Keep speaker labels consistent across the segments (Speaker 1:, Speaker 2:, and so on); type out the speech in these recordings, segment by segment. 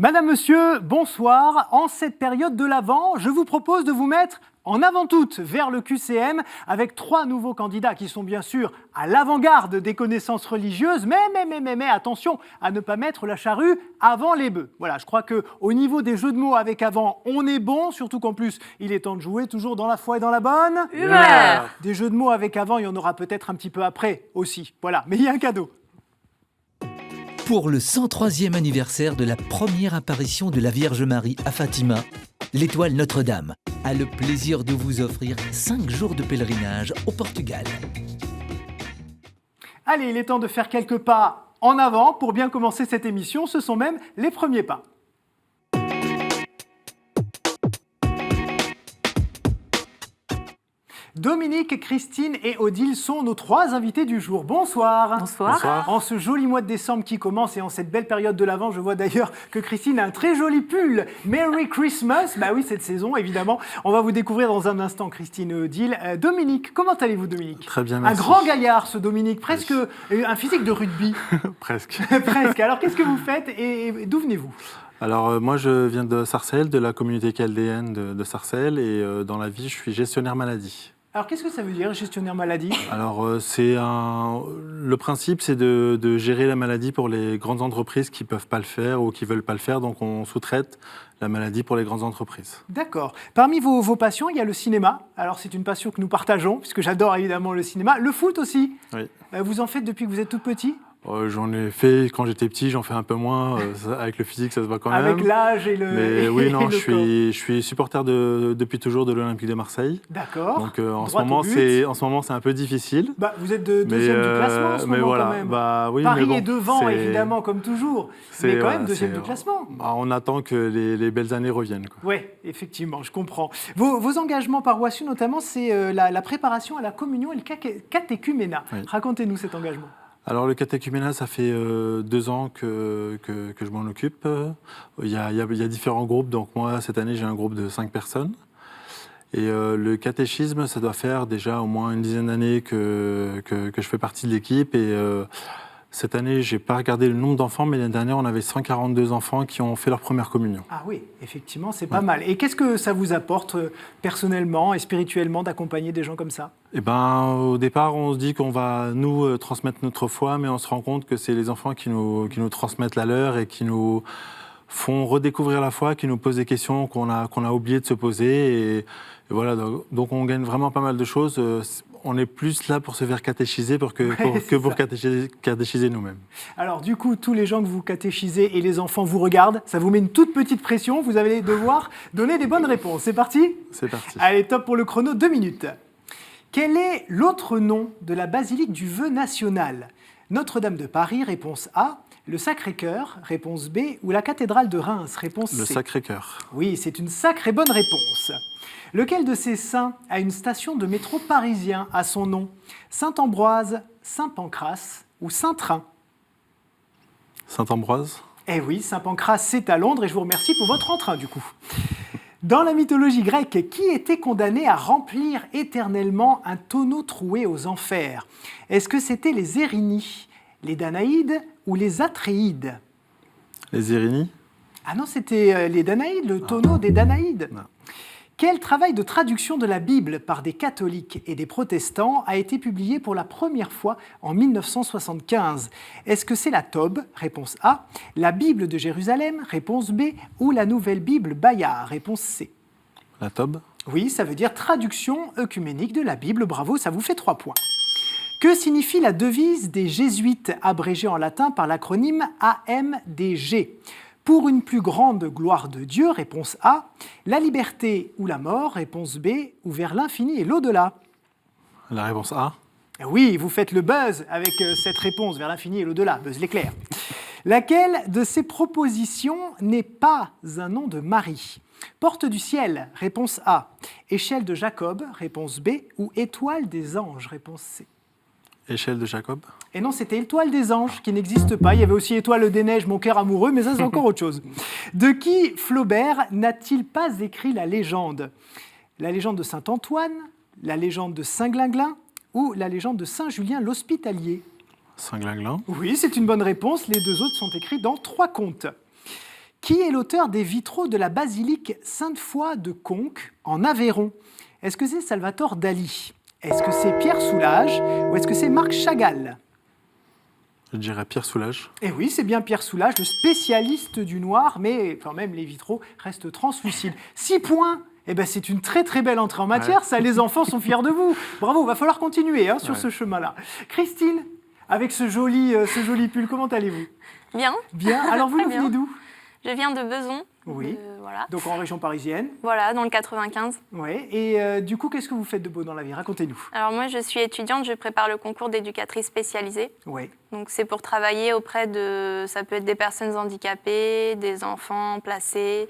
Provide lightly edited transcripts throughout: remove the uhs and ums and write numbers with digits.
Speaker 1: Madame, monsieur, bonsoir. En cette période de l'Avent, je vous propose de vous mettre en avant-toute vers le QCM avec 3 nouveaux candidats qui sont bien sûr à l'avant-garde des connaissances religieuses, mais attention à ne pas mettre la charrue avant les bœufs. Voilà, je crois qu'au niveau des jeux de mots avec avant, on est bon, surtout qu'en plus, il est temps de jouer toujours dans la foi et dans la bonne
Speaker 2: humeur.
Speaker 1: Des jeux de mots avec avant, il y en aura peut-être un petit peu après aussi. Voilà, mais il y a un cadeau.
Speaker 3: Pour le 103e anniversaire de la première apparition de la Vierge Marie à Fatima, l'Étoile Notre-Dame a le plaisir de vous offrir 5 jours de pèlerinage au Portugal.
Speaker 1: Allez, il est temps de faire quelques pas en avant pour bien commencer cette émission. Ce sont même les premiers pas. Dominique, Christine et Odile sont nos 3 invités du jour. Bonsoir.
Speaker 2: Bonsoir.
Speaker 1: En ce joli mois de décembre qui commence et en cette belle période de l'Avent, je vois d'ailleurs que Christine a un très joli pull. Merry Christmas. Bah oui, cette saison, évidemment. On va vous découvrir dans un instant, Christine et Odile. Dominique, comment allez-vous, Dominique ?
Speaker 4: Très bien, merci.
Speaker 1: Un grand gaillard, ce Dominique, presque un physique de rugby.
Speaker 4: Presque.
Speaker 1: Presque. Alors, qu'est-ce que vous faites et d'où venez-vous ?
Speaker 4: Alors, moi, je viens de Sarcelles, de la communauté chaldéenne de Sarcelles, et dans la vie, je suis gestionnaire maladie.
Speaker 1: Alors, qu'est-ce que ça veut dire, gestionnaire maladie ?
Speaker 4: Alors, le principe, c'est de gérer la maladie pour les grandes entreprises qui ne peuvent pas le faire ou qui ne veulent pas le faire. Donc, on sous-traite la maladie pour les grandes entreprises.
Speaker 1: D'accord. Parmi vos passions, il y a le cinéma. Alors, c'est une passion que nous partageons, puisque j'adore évidemment le cinéma. Le foot aussi.
Speaker 4: Oui.
Speaker 1: Vous en faites depuis que vous êtes tout petit ?
Speaker 4: J'en ai fait quand j'étais petit, j'en fais un peu moins. Avec le physique, ça se voit quand même.
Speaker 1: Avec l'âge et le
Speaker 4: Mais oui, non,
Speaker 1: et le
Speaker 4: je suis supporter depuis toujours de l'Olympique de Marseille.
Speaker 1: D'accord.
Speaker 4: Donc en ce moment, c'est un peu difficile.
Speaker 1: Bah, vous êtes deuxième du classement en ce moment
Speaker 4: voilà,
Speaker 1: quand même.
Speaker 4: Bah, oui,
Speaker 1: Paris
Speaker 4: mais bon,
Speaker 1: est devant, évidemment, comme toujours. Mais quand même deuxième du classement.
Speaker 4: On attend que les belles années reviennent.
Speaker 1: Oui, effectivement, je comprends. Vos engagements paroissiaux, notamment, c'est la préparation à la communion et le catéchuménat. Oui. Racontez-nous cet engagement.
Speaker 4: Alors le catéchuménat, ça fait 2 ans que je m'en occupe. Il y a différents groupes, donc moi cette année j'ai un groupe de 5 personnes. Et le catéchisme, ça doit faire déjà au moins une dizaine d'années que je fais partie de l'équipe. Et cette année, je n'ai pas regardé le nombre d'enfants, mais l'année dernière, on avait 142 enfants qui ont fait leur première communion.
Speaker 1: Ah oui, effectivement, c'est pas mal. Et qu'est-ce que ça vous apporte personnellement et spirituellement d'accompagner des gens comme ça ?
Speaker 4: Eh ben, au départ, on se dit qu'on va nous transmettre notre foi, mais on se rend compte que c'est les enfants qui nous transmettent la leur et qui nous font redécouvrir la foi, qui nous posent des questions qu'on a oublié de se poser. Et voilà, donc on gagne vraiment pas mal de choses. On est plus là pour se faire catéchiser que pour catéchiser nous-mêmes.
Speaker 1: Alors du coup, tous les gens que vous catéchisez et les enfants vous regardent, ça vous met une toute petite pression. Vous allez devoir donner des bonnes réponses. C'est parti ?
Speaker 4: C'est parti.
Speaker 1: Allez, top pour le chrono, 2 minutes. Quel est l'autre nom de la basilique du Vœu national ? Notre-Dame de Paris, réponse A. Le Sacré-Cœur, réponse B. Ou la cathédrale de Reims, réponse C.
Speaker 4: Le Sacré-Cœur.
Speaker 1: Oui, c'est une sacrée bonne réponse. Lequel de ces saints a une station de métro parisien à son nom ? Saint-Ambroise, Saint-Pancrace ou Saint-Train ?
Speaker 4: Saint-Ambroise ?
Speaker 1: Eh oui, Saint-Pancrace, c'est à Londres et je vous remercie pour votre entrain du coup. Dans la mythologie grecque, qui était condamné à remplir éternellement un tonneau troué aux enfers ? Est-ce que c'était les Érini, les Danaïdes ou les Atréides ?
Speaker 4: Les Érini ?
Speaker 1: Ah non, c'était les Danaïdes, le tonneau des Danaïdes.
Speaker 4: Non.
Speaker 1: Quel travail de traduction de la Bible par des catholiques et des protestants a été publié pour la première fois en 1975 ? Est-ce que c'est la Tobe, réponse A, la Bible de Jérusalem, réponse B, ou la Nouvelle Bible Bayard, réponse C ?
Speaker 4: La Tobe ?
Speaker 1: Oui, ça veut dire traduction œcuménique de la Bible, bravo, ça vous fait 3 points. Que signifie la devise des jésuites abrégée en latin par l'acronyme AMDG ? Pour une plus grande gloire de Dieu, réponse A. La liberté ou la mort, réponse B. Ou vers l'infini et l'au-delà ?
Speaker 4: La réponse A.
Speaker 1: Oui, vous faites le buzz avec cette réponse, vers l'infini et l'au-delà, buzz l'éclair. Laquelle de ces propositions n'est pas un nom de Marie ? Porte du ciel, réponse A. Échelle de Jacob, réponse B. Ou étoile des anges, réponse C.
Speaker 4: Échelle de Jacob ?
Speaker 1: Et non, c'était Étoile des Anges, qui n'existe pas. Il y avait aussi Étoile des Neiges, Mon cœur amoureux, mais ça, c'est encore autre chose. De qui Flaubert n'a-t-il pas écrit la légende ? La légende de Saint-Antoine, la légende de Saint-Glinglin ou la légende de Saint-Julien l'Hospitalier ?
Speaker 4: Saint-Glinglin ?
Speaker 1: Oui, c'est une bonne réponse. Les 2 autres sont écrits dans 3 contes. Qui est l'auteur des vitraux de la basilique Sainte-Foy de Conques, en Aveyron? Est-ce que c'est Salvatore Dali? Est-ce que c'est Pierre Soulages? Ou est-ce que c'est Marc Chagall?
Speaker 4: Je dirais Pierre Soulages.
Speaker 1: Eh oui, c'est bien Pierre Soulages, le spécialiste du noir, mais quand même, les vitraux restent translucides. 6 points. Eh ben, c'est une très très belle entrée en matière, ça, les enfants sont fiers de vous. Bravo, il va falloir continuer sur ce chemin-là. Christine, avec ce joli pull, comment allez-vous?
Speaker 2: Bien.
Speaker 1: Bien. Alors vous
Speaker 2: Très
Speaker 1: nous venez
Speaker 2: bien.
Speaker 1: d'où?
Speaker 2: Je viens de Beson.
Speaker 1: Oui.
Speaker 2: Voilà.
Speaker 1: Donc en région parisienne.
Speaker 2: Voilà, dans le 95.
Speaker 1: Oui. Et du coup, qu'est-ce que vous faites de beau dans la vie? Racontez-nous.
Speaker 2: Alors moi, je suis étudiante, je prépare le concours d'éducatrice spécialisée.
Speaker 1: Oui.
Speaker 2: Donc c'est pour travailler auprès de, ça peut être des personnes handicapées, des enfants placés,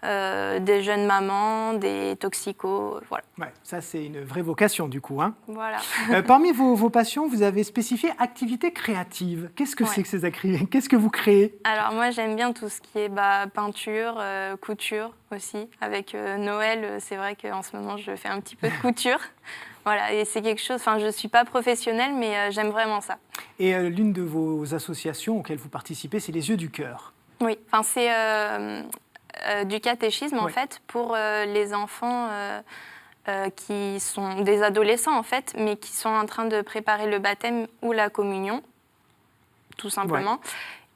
Speaker 2: des jeunes mamans, des toxicos, voilà.
Speaker 1: Ouais, ça c'est une vraie vocation du coup. Hein.
Speaker 2: Voilà.
Speaker 1: Parmi vos passions, vous avez spécifié activité créative. Qu'est-ce que
Speaker 2: Ouais.
Speaker 1: c'est que ces activités? Qu'est-ce que vous créez?
Speaker 2: Alors moi, j'aime bien tout ce qui est peinture, couture aussi. Avec Noël, c'est vrai qu'en ce moment, je fais un petit peu de couture. Voilà, et c'est quelque chose, enfin je ne suis pas professionnelle, mais j'aime vraiment ça.
Speaker 1: Et l'une de vos associations auxquelles vous participez, c'est les Yeux du Cœur.
Speaker 2: Oui, enfin c'est du catéchisme en
Speaker 1: Ouais.
Speaker 2: fait pour les enfants qui sont des adolescents en fait, mais qui sont en train de préparer le baptême ou la communion, tout simplement.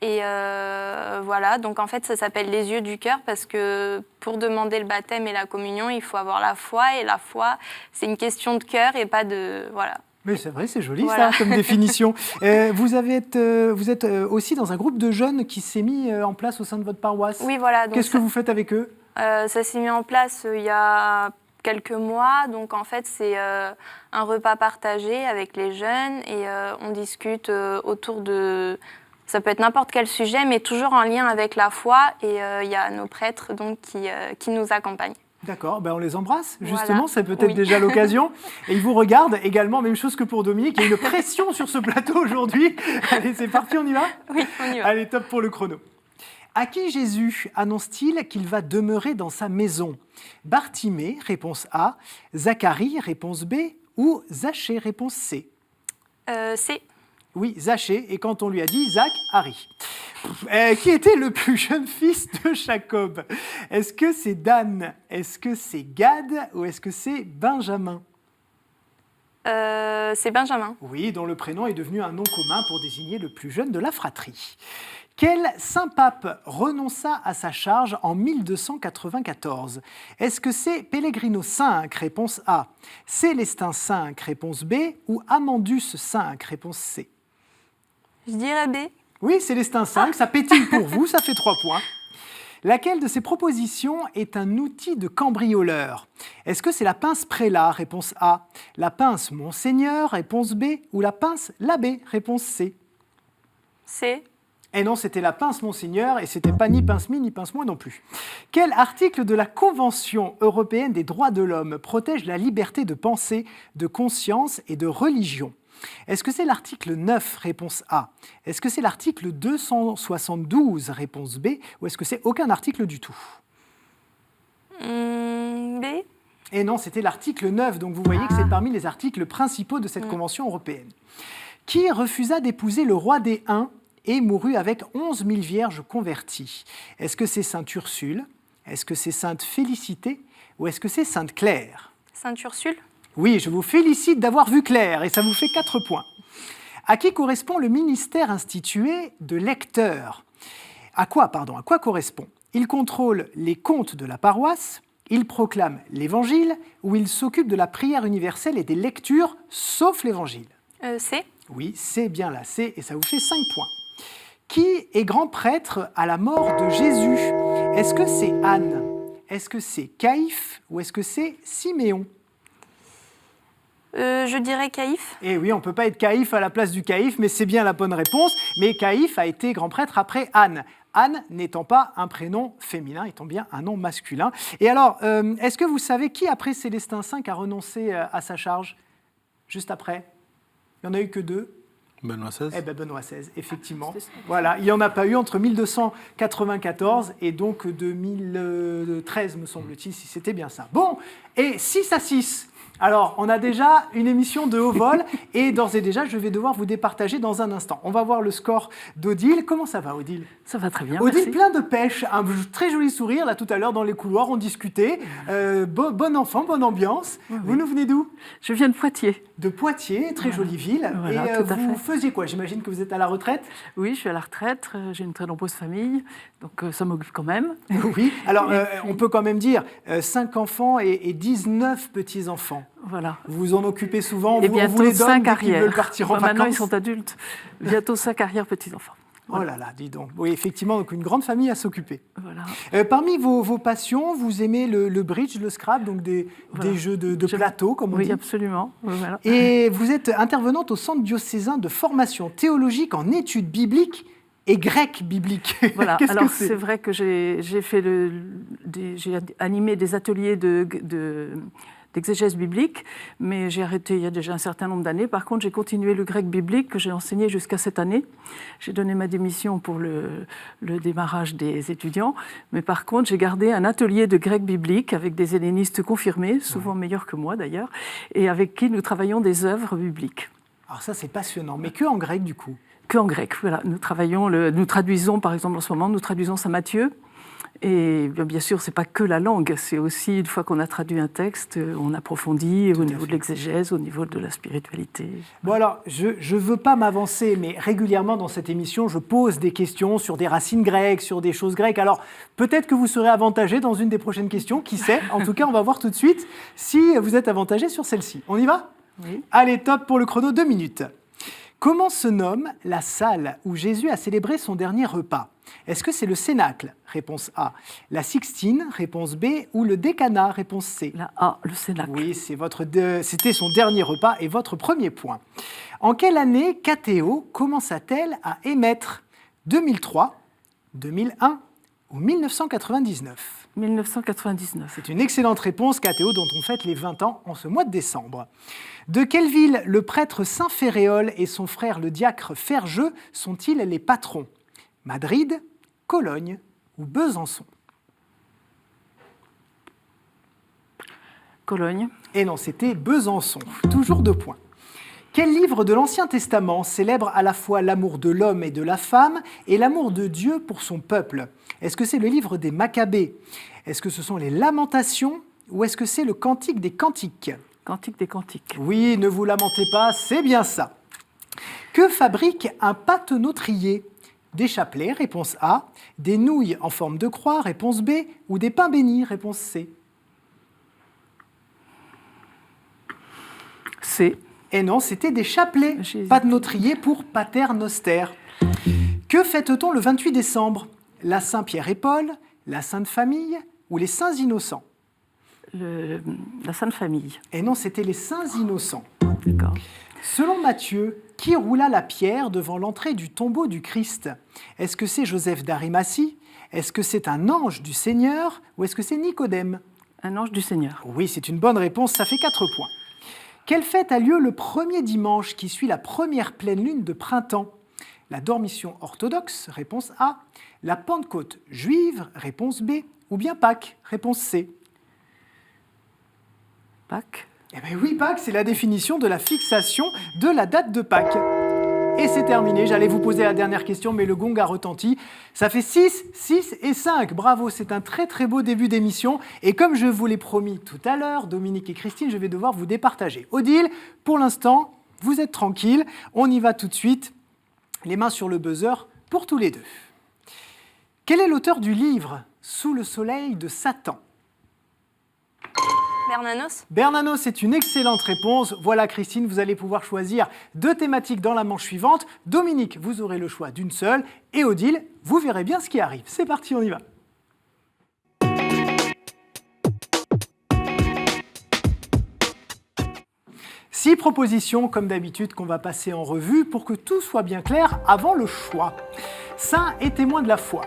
Speaker 2: Et voilà, donc en fait ça s'appelle les yeux du cœur parce que pour demander le baptême et la communion, il faut avoir la foi et la foi, c'est une question de cœur et pas de voilà.
Speaker 1: Mais c'est vrai, c'est joli
Speaker 2: Voilà.
Speaker 1: ça comme définition. Vous êtes aussi dans un groupe de jeunes qui s'est mis en place au sein de votre paroisse.
Speaker 2: Oui, voilà. Donc
Speaker 1: Qu'est-ce que vous faites avec eux?
Speaker 2: ça s'est mis en place il y a quelques mois. Donc, en fait, c'est un repas partagé avec les jeunes et on discute autour de... Ça peut être n'importe quel sujet, mais toujours en lien avec la foi. Et il y a nos prêtres donc, qui nous accompagnent.
Speaker 1: D'accord, ben on les embrasse, justement,
Speaker 2: Voilà.
Speaker 1: c'est peut-être
Speaker 2: Oui.
Speaker 1: déjà l'occasion. Et ils vous regardent également, même chose que pour Dominique, il y a une pression sur ce plateau aujourd'hui. Allez, c'est parti, on y va?
Speaker 2: Oui, on y va.
Speaker 1: Allez, top pour le chrono. À qui Jésus annonce-t-il qu'il va demeurer dans sa maison? Bartimée, réponse A. Zacharie, réponse B. Ou Zachée, réponse C.
Speaker 2: C'est
Speaker 1: Oui, Zachée, et quand on lui a dit Zach, Harry. Qui était le plus jeune fils de Jacob? Est-ce que c'est Dan? Est-ce que c'est Gad? Ou est-ce que c'est Benjamin?
Speaker 2: c'est Benjamin.
Speaker 1: Oui, dont le prénom est devenu un nom commun pour désigner le plus jeune de la fratrie. Quel saint pape renonça à sa charge en 1294? Est-ce que c'est Pellegrino V, réponse A, Célestin V, réponse B, ou Amandus V, réponse C?
Speaker 2: Je dirais B.
Speaker 1: Oui, Célestin V, ça pétille pour vous, ça fait 3 points. Laquelle de ces propositions est un outil de cambrioleur? Est-ce que c'est la pince prélat, réponse A, la pince Monseigneur, réponse B, ou la pince l'abbé, réponse C?
Speaker 2: C'est
Speaker 1: Et non, c'était la pince Monseigneur, et c'était pas ni pince mi, ni pince moi non plus. Quel article de la Convention européenne des droits de l'homme protège la liberté de pensée, de conscience et de religion? Est-ce que c'est l'article 9, réponse A? Est-ce que c'est l'article 272, réponse B? Ou est-ce que c'est aucun article du tout?
Speaker 2: B.
Speaker 1: Et non, c'était l'article 9, donc vous voyez que c'est parmi les articles principaux de cette Convention européenne. Qui refusa d'épouser le roi des Huns et mourut avec 11 000 vierges converties? Est-ce que c'est Sainte Ursule? Est-ce que c'est Sainte Félicité? Ou est-ce que c'est Sainte Claire?
Speaker 2: Sainte Ursule.
Speaker 1: Oui, je vous félicite d'avoir vu clair, et ça vous fait 4 points. À qui correspond le ministère institué de lecteur? À quoi correspond? Il contrôle les comptes de la paroisse, il proclame l'évangile, ou il s'occupe de la prière universelle et des lectures, sauf l'évangile?
Speaker 2: C'est
Speaker 1: Oui, c'est bien là, c'est, et ça vous fait 5 points. Qui est grand prêtre à la mort de Jésus? Est-ce que c'est Anne? Est-ce que c'est Caïphe? Ou est-ce que c'est Siméon?
Speaker 2: je dirais Caïphe.
Speaker 1: Eh oui, on ne peut pas être Caïphe à la place du Caïphe, mais c'est bien la bonne réponse. Mais Caïphe a été grand prêtre après Anne. Anne n'étant pas un prénom féminin, étant bien un nom masculin. Et alors, est-ce que vous savez qui, après Célestin V, a renoncé à sa charge? Juste après? Il n'y en a eu que 2.
Speaker 4: Benoît XVI.
Speaker 1: Eh bien, Benoît XVI, effectivement. Voilà, il n'y en a pas eu entre 1294 et donc 2013, me semble-t-il, si c'était bien ça. Bon, et 6-6. Alors, on a déjà une émission de haut vol et d'ores et déjà, je vais devoir vous départager dans un instant. On va voir le score d'Odile. Comment ça va, Odile?
Speaker 5: Ça va très bien,
Speaker 1: Odile,
Speaker 5: merci.
Speaker 1: plein de pêche, un très joli sourire. Là, tout à l'heure, dans les couloirs, on discutait. Bon enfant, bonne ambiance.
Speaker 5: Oui,
Speaker 1: Vous
Speaker 5: oui.
Speaker 1: nous venez d'où?
Speaker 5: Je viens de Poitiers.
Speaker 1: De Poitiers, très jolie ville.
Speaker 5: Voilà,
Speaker 1: et
Speaker 5: tout à
Speaker 1: vous
Speaker 5: fait.
Speaker 1: faisiez quoi? J'imagine que vous êtes à la retraite.
Speaker 5: Oui, je suis à la retraite, j'ai une très nombreuse famille, donc ça m'occupe quand même.
Speaker 1: Oui. Alors, on peut quand même dire 5 enfants et 19 petits-enfants.
Speaker 5: Voilà.
Speaker 1: Vous vous en occupez souvent,
Speaker 5: Et
Speaker 1: on vous
Speaker 5: bientôt
Speaker 1: les donne
Speaker 5: 5
Speaker 1: dès qu'ils veulent
Speaker 5: arrières.
Speaker 1: partir en
Speaker 5: Enfin, maintenant, ils
Speaker 1: vacances.
Speaker 5: sont adultes. Bientôt 5 arrière-petits-enfants.
Speaker 1: Oh là là, dis donc. Oui, effectivement, donc une grande famille à s'occuper.
Speaker 5: Voilà.
Speaker 1: Parmi vos passions, vous aimez le bridge, le Scrabble, donc des jeux de plateau, comme on
Speaker 5: Oui,
Speaker 1: dit.
Speaker 5: absolument. Voilà.
Speaker 1: Et vous êtes intervenante au Centre diocésain de formation théologique en études bibliques et grec biblique.
Speaker 5: Voilà.
Speaker 1: Qu'est-ce
Speaker 5: Alors,
Speaker 1: que c'est?
Speaker 5: c'est vrai que j'ai animé des ateliers d'exégèse biblique, mais j'ai arrêté il y a déjà un certain nombre d'années. Par contre, j'ai continué le grec biblique que j'ai enseigné jusqu'à cette année. J'ai donné ma démission pour le démarrage des étudiants, mais par contre, j'ai gardé un atelier de grec biblique avec des hellénistes confirmés, souvent meilleurs que moi d'ailleurs, et avec qui nous travaillons des œuvres bibliques.
Speaker 1: Alors ça, c'est passionnant, mais que en grec du coup.
Speaker 5: Que en grec, voilà. Nous traduisons, par exemple, en ce moment, nous traduisons Saint Matthieu. Et bien sûr, ce n'est pas que la langue, c'est aussi, une fois qu'on a traduit un texte, on approfondit au niveau de l'exégèse, au niveau de la spiritualité.
Speaker 1: Bon alors, je ne veux pas m'avancer, mais régulièrement dans cette émission, je pose des questions sur des racines grecques, sur des choses grecques. Alors, peut-être que vous serez avantagé dans une des prochaines questions, qui sait? En tout cas, on va voir tout de suite si vous êtes avantagé sur celle-ci. On y va?
Speaker 5: Oui.
Speaker 1: Allez, top pour le chrono, 2 minutes. Comment se nomme la salle où Jésus a célébré son dernier repas? Est-ce que c'est le Cénacle? Réponse A. La Sixtine? Réponse B. Ou le Décanat? Réponse C.
Speaker 5: La A, le Cénacle.
Speaker 1: Oui, c'était son dernier repas et votre premier point. En quelle année KTO commença-t-elle à émettre? 2003, 2001 ou 1999?
Speaker 5: 1999.
Speaker 1: C'est une excellente réponse, KTO, dont on fête les 20 ans en ce mois de décembre. De quelle ville le prêtre Saint Féréol et son frère le diacre Ferjeux sont-ils les patrons? Madrid, Cologne ou Besançon?
Speaker 5: Cologne.
Speaker 1: Et non, c'était Besançon. Toujours 2 points. Quel livre de l'Ancien Testament célèbre à la fois l'amour de l'homme et de la femme et l'amour de Dieu pour son peuple? Est-ce que c'est le livre des Maccabées? Est-ce que ce sont les Lamentations? Ou est-ce que c'est le Cantique des Cantiques?
Speaker 5: Cantique des Cantiques.
Speaker 1: Oui, ne vous lamentez pas, c'est bien ça. Que fabrique un pâtenautrier? Des chapelets, réponse A. Des nouilles en forme de croix, réponse B. Ou des pains bénis, réponse C.
Speaker 5: C.
Speaker 1: Et non, c'était des chapelets.
Speaker 5: J'ai hésité.
Speaker 1: Pâtenautrier pour Pater Noster. Que fête-t-on le 28 décembre? La Saint-Pierre et Paul, la Sainte Famille ou les Saints Innocents?
Speaker 5: La Sainte Famille.
Speaker 1: Et non, c'était les Saints Innocents.
Speaker 5: D'accord.
Speaker 1: Selon Matthieu, qui roula la pierre devant l'entrée du tombeau du Christ? Est-ce que c'est Joseph d'Arimathie? Est-ce que c'est un ange du Seigneur? Ou est-ce que c'est Nicodème?
Speaker 5: Un ange du Seigneur.
Speaker 1: Oui, c'est une bonne réponse, ça fait 4 points. Quelle fête a lieu le premier dimanche qui suit la première pleine lune de printemps? La Dormition orthodoxe, réponse A. La Pentecôte juive, réponse B. Ou bien Pâques, réponse C.
Speaker 5: Pâques.
Speaker 1: Eh bien oui, Pâques, c'est la définition de la fixation de la date de Pâques. Et c'est terminé, j'allais vous poser la dernière question, mais le gong a retenti. Ça fait 6, 6 et 5. Bravo, c'est un très très beau début d'émission. Et comme je vous l'ai promis tout à l'heure, Dominique et Christine, je vais devoir vous départager. Odile, pour l'instant, vous êtes tranquille. On y va tout de suite. Les mains sur le buzzer pour tous les deux. Quel est l'auteur du livre « Sous le soleil de Satan » ?
Speaker 2: Bernanos?
Speaker 1: Bernanos, c'est une excellente réponse. Voilà, Christine, vous allez pouvoir choisir 2 thématiques dans la manche suivante. Dominique, vous aurez le choix d'une seule. Et Odile, vous verrez bien ce qui arrive. C'est parti, on y va. Six propositions, comme d'habitude, qu'on va passer en revue pour que tout soit bien clair avant le choix. Saints et témoins de la foi.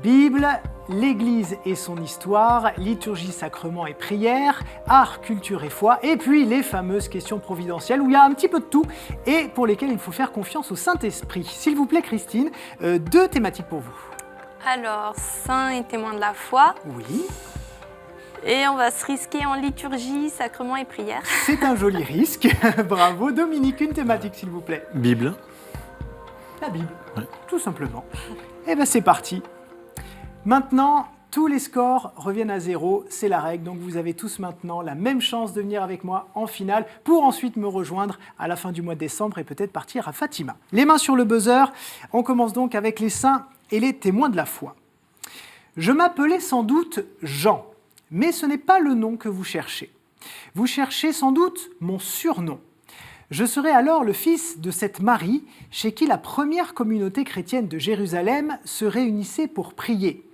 Speaker 1: Bible, l'Église et son histoire, liturgie, sacrement et prière, art, culture et foi, et puis les fameuses questions providentielles où il y a un petit peu de tout et pour lesquelles il faut faire confiance au Saint-Esprit. S'il vous plaît, Christine, 2 thématiques pour vous.
Speaker 2: Alors, saints et témoins de la foi.
Speaker 1: Oui.
Speaker 2: Et on va se risquer en liturgie, sacrement et prière.
Speaker 1: C'est un joli risque. Bravo. Dominique, une thématique, s'il vous plaît.
Speaker 4: Bible.
Speaker 1: La Bible,
Speaker 4: Ouais.
Speaker 1: tout simplement. Eh bien, c'est parti. Maintenant, tous les scores reviennent à 0, c'est la règle. Donc, vous avez tous maintenant la même chance de venir avec moi en finale pour ensuite me rejoindre à la fin du mois de décembre et peut-être partir à Fatima. Les mains sur le buzzer. On commence donc avec les saints et les témoins de la foi. Je m'appelais sans doute Jean, mais ce n'est pas le nom que vous cherchez. Vous cherchez sans doute mon surnom. Je serai alors le fils de cette Marie, chez qui la première communauté chrétienne de Jérusalem se réunissait pour prier.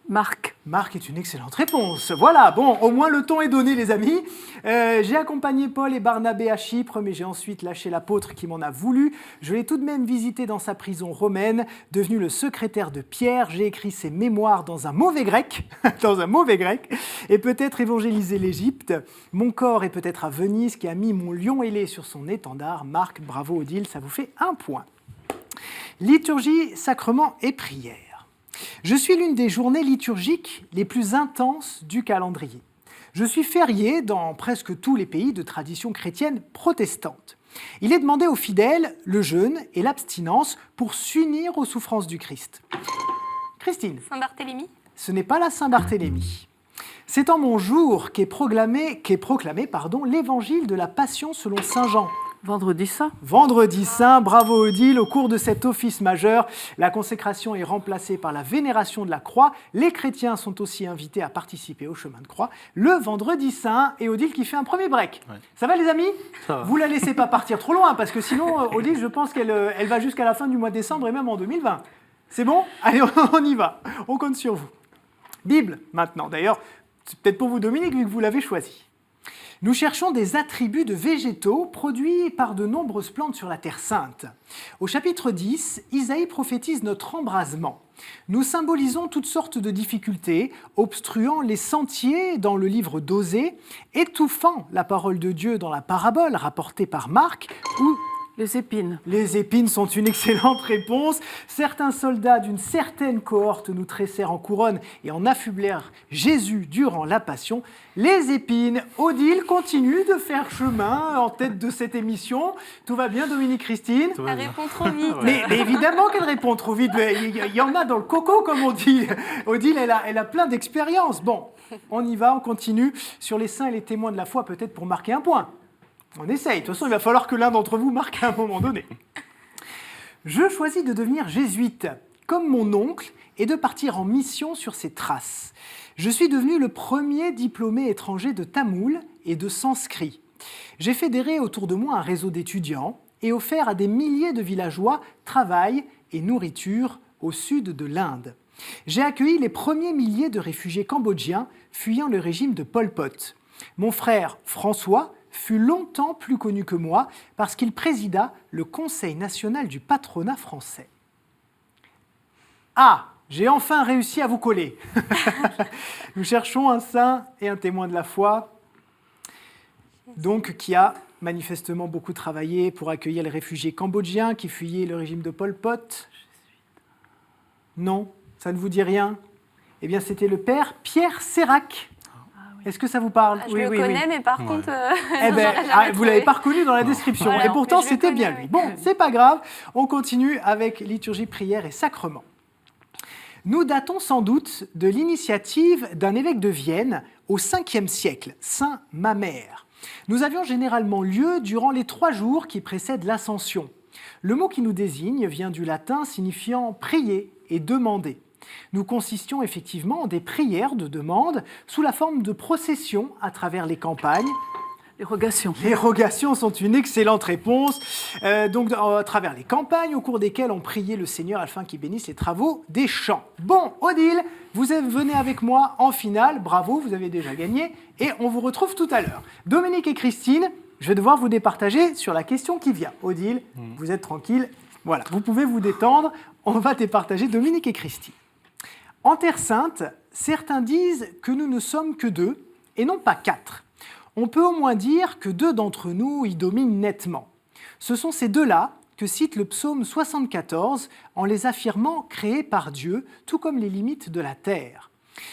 Speaker 5: Marc.
Speaker 1: Marc est une excellente réponse. Voilà, bon, au moins le ton est donné, les amis. J'ai accompagné Paul et Barnabé à Chypre, mais j'ai ensuite lâché l'apôtre qui m'en a voulu. Je l'ai tout de même visité dans sa prison romaine. Devenu le secrétaire de Pierre, j'ai écrit ses mémoires dans un mauvais grec, et peut-être évangélisé l'Égypte. Mon corps est peut-être à Venise, qui a mis mon lion ailé sur son étendard. Marc, bravo Odile, ça vous fait 1 point. Liturgie, sacrement et prière. Je suis l'une des journées liturgiques les plus intenses du calendrier. Je suis férié dans presque tous les pays de tradition chrétienne protestante. Il est demandé aux fidèles le jeûne et l'abstinence pour s'unir aux souffrances du Christ. Christine,
Speaker 2: Saint-Barthélemy.
Speaker 1: ce n'est pas la Saint-Barthélemy. C'est en mon jour qu'est proclamé l'évangile de la Passion selon Saint Jean.
Speaker 5: Vendredi saint.
Speaker 1: Vendredi saint, bravo Odile, au cours de cet office majeur, la consécration est remplacée par la vénération de la croix. Les chrétiens sont aussi invités à participer au chemin de croix le vendredi saint. Et Odile qui fait un premier break.
Speaker 4: Ouais.
Speaker 1: Ça va les amis?
Speaker 4: Ça va.
Speaker 1: Vous la laissez pas partir trop loin parce que sinon, Odile, je pense qu'elle va jusqu'à la fin du mois de décembre et même en 2020. C'est bon? Allez, on y va. On compte sur vous. Bible maintenant. D'ailleurs, c'est peut-être pour vous Dominique vu que vous l'avez choisi. Nous cherchons des attributs de végétaux produits par de nombreuses plantes sur la Terre Sainte. Au chapitre 10, Isaïe prophétise notre embrasement. Nous symbolisons toutes sortes de difficultés, obstruant les sentiers dans le livre d'Osée, étouffant la parole de Dieu dans la parabole rapportée par Marc, ou
Speaker 5: Les épines.
Speaker 1: les épines sont une excellente réponse. Certains soldats d'une certaine cohorte nous tressèrent en couronne et en affublèrent Jésus durant la Passion. Les épines, Odile continue de faire chemin en tête de cette émission. Tout va bien, Dominique Christine?
Speaker 4: Tout va
Speaker 2: Elle
Speaker 4: bien.
Speaker 2: répond trop vite.
Speaker 1: Mais évidemment qu'elle répond trop vite. Il y en a dans le coco, comme on dit. Odile, elle a plein d'expérience. Bon, on y va, on continue. Sur les saints et les témoins de la foi, peut-être pour marquer un point. On essaye. De toute façon, il va falloir que l'un d'entre vous marque à un moment donné. Je choisis de devenir jésuite, comme mon oncle, et de partir en mission sur ses traces. Je suis devenu le premier diplômé étranger de tamoul et de sanskrit. J'ai fédéré autour de moi un réseau d'étudiants et offert à des milliers de villageois travail et nourriture au sud de l'Inde. J'ai accueilli les premiers milliers de réfugiés cambodgiens fuyant le régime de Pol Pot. Mon frère François fut longtemps plus connu que moi parce qu'il présida le Conseil national du patronat français. Ah, j'ai enfin réussi à vous coller. Nous cherchons un saint et un témoin de la foi, donc qui a manifestement beaucoup travaillé pour accueillir les réfugiés cambodgiens qui fuyaient le régime de Pol Pot. Non, ça ne vous dit rien? Eh bien, c'était le père Pierre Sérac. Est-ce que ça vous parle?
Speaker 2: Je le connais, mais par contre,
Speaker 1: Eh ben,
Speaker 2: j'aurais jamais
Speaker 1: vous ne l'avez
Speaker 2: trouvé.
Speaker 1: pas reconnu dans la description.
Speaker 2: Voilà,
Speaker 1: et pourtant,
Speaker 2: je le
Speaker 1: c'était
Speaker 2: connais,
Speaker 1: bien
Speaker 2: oui.
Speaker 1: lui. Bon, c'est pas grave. On continue avec liturgie, prière et sacrement. Nous datons sans doute de l'initiative d'un évêque de Vienne au 5e siècle, Saint Mamère. Nous avions généralement lieu durant les 3 jours qui précèdent l'Ascension. Le mot qui nous désigne vient du latin signifiant prier et demander. Nous consistions effectivement en des prières de demande sous la forme de processions à travers les campagnes.
Speaker 5: Les rogations.
Speaker 1: Les rogations sont une excellente réponse. Donc, à travers les campagnes au cours desquelles on priait le Seigneur afin qu'il bénisse les travaux des champs. Bon, Odile, vous venez avec moi en finale. Bravo, vous avez déjà gagné. Et on vous retrouve tout à l'heure. Dominique et Christine, je vais devoir vous départager sur la question qui vient. Odile, vous êtes tranquille. Voilà, vous pouvez vous détendre. On va départager Dominique et Christine. En Terre Sainte, certains disent que nous ne sommes que 2 et non pas 4. On peut au moins dire que 2 d'entre nous y dominent nettement. Ce sont ces 2-là que cite le psaume 74 en les affirmant créés par Dieu, tout comme les limites de la terre.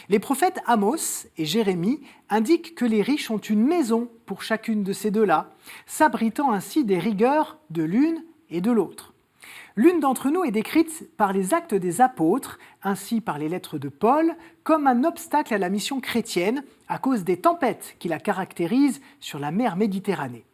Speaker 1: Les prophètes Amos et Jérémie indiquent que les riches ont une maison pour chacune de ces deux-là, s'abritant ainsi des rigueurs de l'une et de l'autre. L'une d'entre nous est décrite par les actes des apôtres, ainsi par les lettres de Paul, comme un obstacle à la mission chrétienne à cause des tempêtes qui la caractérisent sur la mer Méditerranée.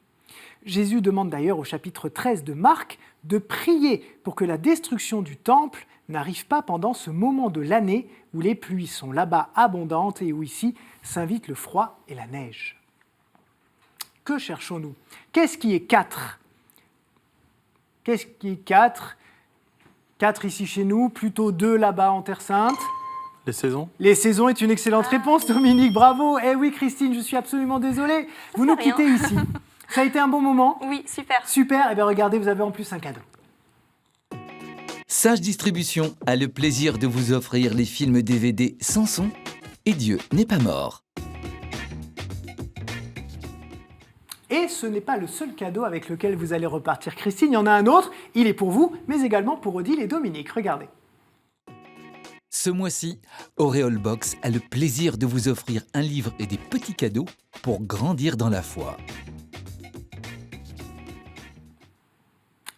Speaker 1: Jésus demande d'ailleurs au chapitre 13 de Marc de prier pour que la destruction du temple n'arrive pas pendant ce moment de l'année où les pluies sont là-bas abondantes et où ici s'invitent le froid et la neige. Que cherchons-nous ? Qu'est-ce qui est 4 ? Qu'est-ce qui est 4 ? 4 ici chez nous, plutôt 2 là-bas en Terre Sainte.
Speaker 4: Les saisons ?
Speaker 1: Les saisons est une excellente réponse, Dominique, bravo. Eh oui, Christine, je suis absolument désolée. Vous nous quittez ici. Ça a été un bon moment ?
Speaker 2: Oui, super.
Speaker 1: Super, eh bien regardez, vous avez en plus un cadeau.
Speaker 3: Sage Distribution a le plaisir de vous offrir les films DVD Samson et Dieu n'est pas mort.
Speaker 1: Et ce n'est pas le seul cadeau avec lequel vous allez repartir, Christine. Il y en a un autre, il est pour vous, mais également pour Odile et Dominique. Regardez.
Speaker 3: Ce mois-ci, Auréole Box a le plaisir de vous offrir un livre et des petits cadeaux pour grandir dans la foi.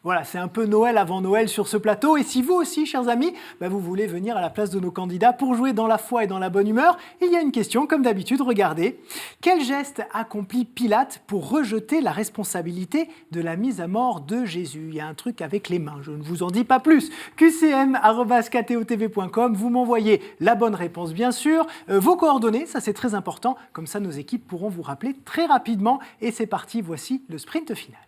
Speaker 1: Voilà, c'est un peu Noël avant Noël sur ce plateau. Et si vous aussi, chers amis, vous voulez venir à la place de nos candidats pour jouer dans la foi et dans la bonne humeur, il y a une question, comme d'habitude, regardez. Quel geste accomplit Pilate pour rejeter la responsabilité de la mise à mort de Jésus ? Il y a un truc avec les mains, je ne vous en dis pas plus. qcm@ktotv.com, vous m'envoyez la bonne réponse, bien sûr. Vos coordonnées, ça c'est très important. Comme ça, nos équipes pourront vous rappeler très rapidement. Et c'est parti, voici le sprint final.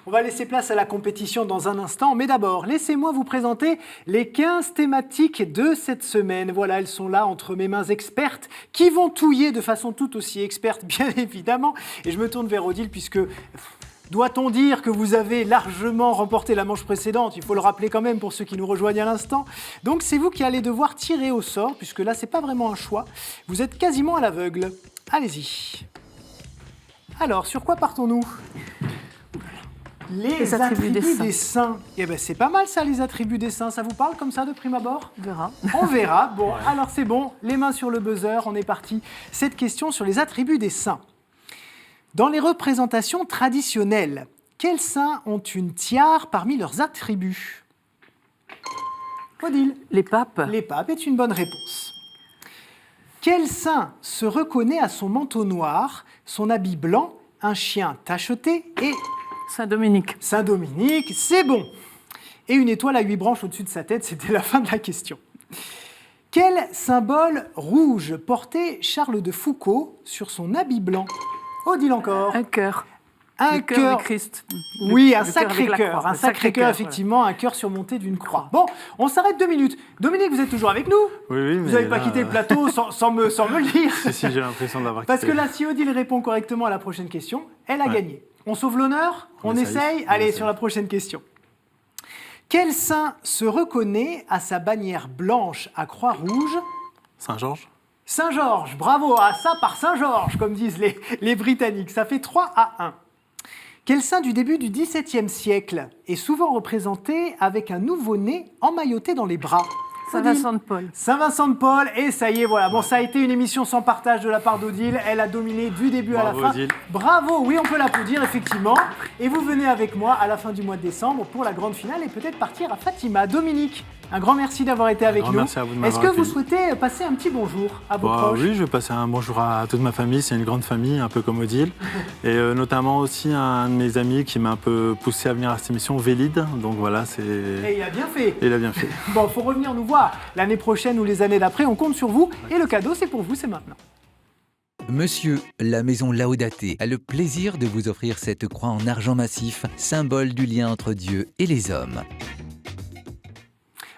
Speaker 1: On va laisser place à la compétition dans un instant, mais d'abord, laissez-moi vous présenter les 15 thématiques de cette semaine. Voilà, elles sont là entre mes mains expertes qui vont touiller de façon tout aussi experte, bien évidemment. Et je me tourne vers Odile puisque... Doit-on dire que vous avez largement remporté la manche précédente ? Il faut le rappeler quand même pour ceux qui nous rejoignent à l'instant. Donc c'est vous qui allez devoir tirer au sort, puisque là, c'est pas vraiment un choix. Vous êtes quasiment à l'aveugle. Allez-y. Alors, sur quoi partons-nous ? Les attributs des saints. Eh bien, c'est pas mal ça, les attributs des saints. Ça vous parle comme ça de prime abord ?
Speaker 5: On verra.
Speaker 1: On verra. Bon, alors c'est bon. Les mains sur le buzzer, on est parti. Cette question sur les attributs des saints. Dans les représentations traditionnelles, quels saints ont une tiare parmi leurs attributs ? Odile ?
Speaker 5: Les papes.
Speaker 1: Les papes est une bonne réponse. Quel saint se reconnaît à son manteau noir, son habit blanc, un chien tacheté et...
Speaker 5: Saint-Dominique.
Speaker 1: Saint-Dominique, c'est bon. Et une étoile à 8 branches au-dessus de sa tête, c'était la fin de la question. Quel symbole rouge portait Charles de Foucauld sur son habit blanc ? Odile encore.
Speaker 5: Un cœur.
Speaker 1: Un
Speaker 5: le
Speaker 1: cœur.
Speaker 5: du Christ.
Speaker 1: Oui, un
Speaker 5: le cœur avec
Speaker 1: sacré
Speaker 5: la
Speaker 1: cœur.
Speaker 5: croix.
Speaker 1: Un
Speaker 5: Le
Speaker 1: sacré cœur,
Speaker 5: cœur,
Speaker 1: effectivement, un cœur surmonté d'une croix. Bon, on s'arrête 2 minutes. Dominique, vous êtes toujours avec nous ?
Speaker 4: Oui,
Speaker 1: Vous
Speaker 4: mais
Speaker 1: n'avez pas
Speaker 4: là,
Speaker 1: quitté le plateau sans me le dire.
Speaker 4: Si, j'ai l'impression de l'avoir
Speaker 1: Parce
Speaker 4: quitté.
Speaker 1: que là, si Odile répond correctement à la prochaine question, elle a
Speaker 4: Ouais.
Speaker 1: gagné. On sauve l'honneur ? On
Speaker 4: essaye.
Speaker 1: essaye ?
Speaker 4: On
Speaker 1: Allez,
Speaker 4: essaye.
Speaker 1: sur la prochaine question. Quel saint se reconnaît à sa bannière blanche à croix rouge ?
Speaker 4: Saint-Georges ?
Speaker 1: Saint-Georges, bravo, à ça par Saint-Georges, comme disent les Britanniques. Ça fait 3-1. Quel saint du début du XVIIe siècle est souvent représenté avec un nouveau-né emmailloté dans les bras ?
Speaker 5: Saint-Vincent de Paul.
Speaker 1: Saint-Vincent de Paul, et ça y est, voilà. Bon, ça a été une émission sans partage de la part d'Odile. Elle a dominé du début à la
Speaker 4: Bravo,
Speaker 1: fin.
Speaker 4: Odile.
Speaker 1: Bravo, oui, on peut l'applaudir, effectivement. Et vous venez avec moi à la fin du mois de décembre pour la grande finale et peut-être partir à Fatima. Dominique, un grand merci d'avoir été avec
Speaker 4: grand
Speaker 1: nous.
Speaker 4: merci à vous de
Speaker 1: Est-ce
Speaker 4: m'avoir
Speaker 1: que vous
Speaker 4: accueilli.
Speaker 1: souhaitez passer un petit bonjour à vos proches ?
Speaker 4: Oui, je vais passer un bonjour à toute ma famille. C'est une grande famille, un peu comme Odile. Et notamment aussi un de mes amis qui m'a un peu poussé à venir à cette émission, Vélide. Donc voilà, c'est...
Speaker 1: Et il a bien fait.
Speaker 4: Et il a bien fait.
Speaker 1: Bon, faut revenir nous voir l'année prochaine ou les années d'après. On compte sur vous. Et le cadeau, c'est pour vous, c'est maintenant.
Speaker 3: Monsieur, la maison Laodaté a le plaisir de vous offrir cette croix en argent massif, symbole du lien entre Dieu et les hommes.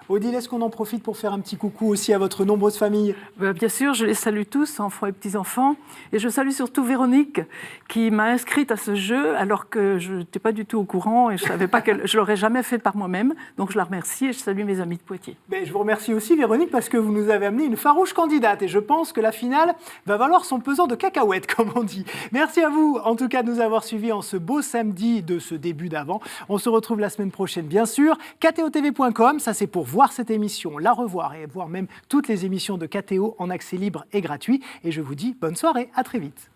Speaker 1: Odile, est-ce qu'on en profite pour faire un petit coucou aussi à votre nombreuse famille?
Speaker 5: Bien sûr, je les salue tous, enfants et petits-enfants. Et je salue surtout Véronique, qui m'a inscrite à ce jeu alors que je n'étais pas du tout au courant et je ne savais pas que je l'aurais jamais fait par moi-même. Donc je la remercie et je salue mes amis de Poitiers.
Speaker 1: Je vous remercie aussi, Véronique, parce que vous nous avez amené une farouche candidate. Et je pense que la finale va valoir son pesant de cacahuètes, comme on dit. Merci à vous, en tout cas, de nous avoir suivis en ce beau samedi de ce début d'avant. On se retrouve la semaine prochaine, bien sûr. KTOTV.com, ça c'est pour voir cette émission, la revoir et voir même toutes les émissions de KTO en accès libre et gratuit. Et je vous dis bonne soirée, à très vite.